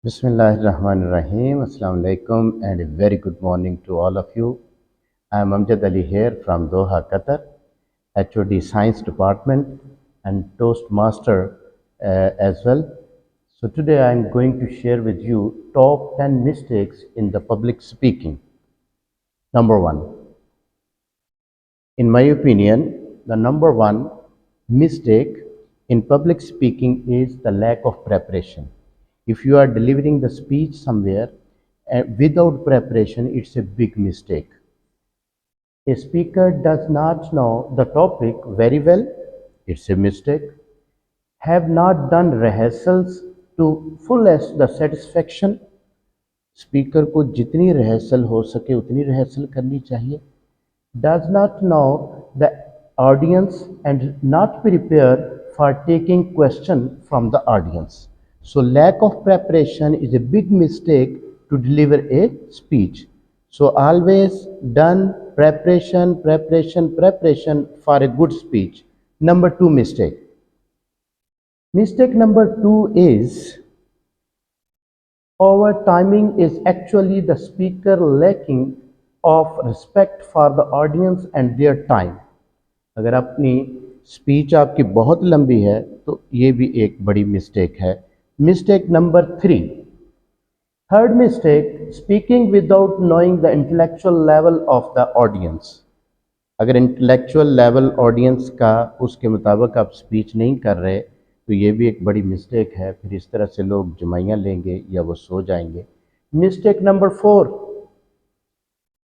Bismillahirrahmanirrahim. Assalamu alaikum and a very good morning to all of you. I am Amjad here from Doha, Qatar, HOD Science Department and Toastmaster as well. So today I am going to share with you top 10 mistakes in the public speaking. Number one, in my opinion, the number one mistake in public speaking is the lack of preparation. If you are delivering the speech somewhere without preparation, it's a big mistake. A speaker does not know the topic very well, it's a mistake. Have not done rehearsals to fullest the satisfaction. Speaker को जितनी rehearsal हो सके उतनी rehearsal करनी चाहिए. Does not know the audience and not prepared for taking question from the audience. So lack of preparation is a big mistake to deliver a speech. So always done preparation for a good speech. Number two mistake. Mistake number two is over-timing is actually the speaker lacking of respect for the audience and their time. अगर अपनी speech आपकी बहुत लंबी है तो ये भी एक बड़ी मिस्टेक है. Mistake number three. Third mistake, speaking without knowing the intellectual level of the audience. अगर इंटेलेक्चुअल लेवल ऑडियंस का उसके मुताबिक आप स्पीच नहीं कर रहे तो ये भी एक बड़ी मिस्टेक है. फिर इस तरह से लोग जमाइयाँ लेंगे या वो सो जाएंगे. Mistake number four,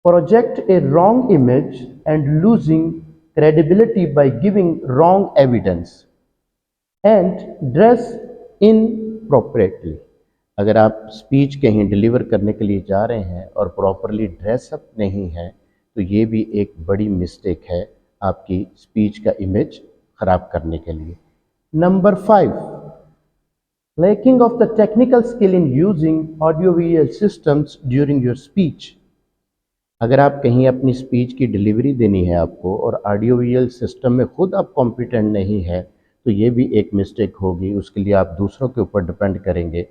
project A wrong image and losing credibility by giving wrong evidence and dress inappropriately. अगर आप स्पीच कहीं डिलीवर करने के लिए जा रहे हैं और प्रॉपरली ड्रेसअप नहीं है तो ये भी एक बड़ी मिस्टेक है आपकी स्पीच का इमेज ख़राब करने के लिए. Number five, lacking of the technical skill in using audiovisual systems during your speech. अगर आप कहीं अपनी स्पीच की डिलीवरी देनी है आपको और ऑडियो विजुअल सिस्टम में खुद आप कॉम्पिटेंट नहीं है तो ये भी एक मिस्टेक होगी. उसके लिए आप दूसरों के ऊपर डिपेंड करेंगे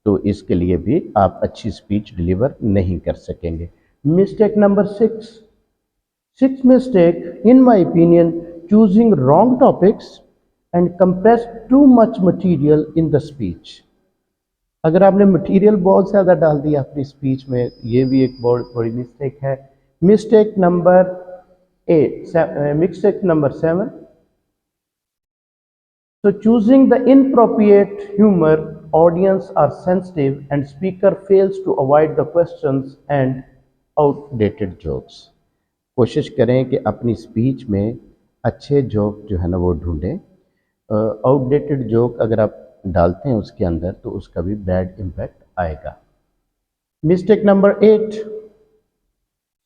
तो इसके लिए भी आप अच्छी स्पीच डिलीवर नहीं कर सकेंगे. Mistake number six mistake in my opinion, choosing wrong topics and compress too much material in the speech. अगर आपने मटेरियल बहुत ज़्यादा डाल दिया अपनी स्पीच में, ये भी एक बहुत बड़ी मिस्टेक है. Mistake number mistake number seven, so choosing the inappropriate humor, audience are sensitive and speaker fails to avoid the questions and outdated jokes. कोशिश करें कि अपनी स्पीच में अच्छे जोक जो है ना वो ढूंढें. आउटडेटेड जोक अगर आप डालते हैं उसके अंदर तो उसका भी बैड इम्पैक्ट आएगा. Mistake number 8,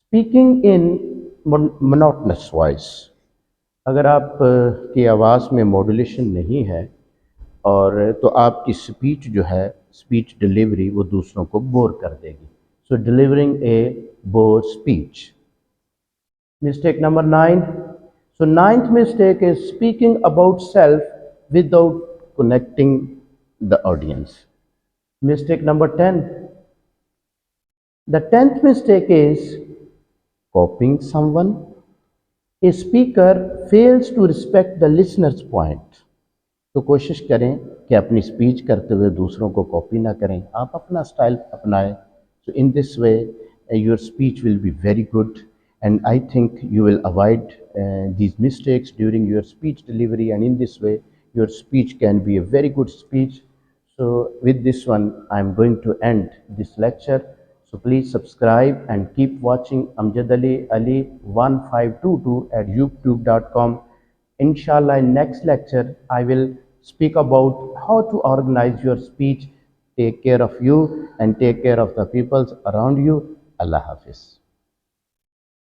speaking in monotonous voice. अगर आप की आवाज़ में मॉड्यूलेशन नहीं है और तो आपकी स्पीच जो है स्पीच डिलीवरी वो दूसरों को बोर कर देगी. So delivering a bore speech. Mistake number 9. So ninth mistake is speaking about self without connecting the audience. Mistake number 10. The 10th mistake is copying someone. A speaker fails to respect the listener's point. तो कोशिश करें कि अपनी speech करते हुए दूसरों को copy ना करें, आप अपना स्टाइल अपनाएं. So in this way your speech will be very good. And I think you will avoid these mistakes during your speech delivery, and in this way your speech can be a very good speech. So with this one I am going to end this lecture. So please subscribe and keep watching Amjad Ali 1522 at youtube.com. Inshallah in next lecture I will speak about how to organize your speech. Take care of you and take care of the peoples around you. Allah Hafiz.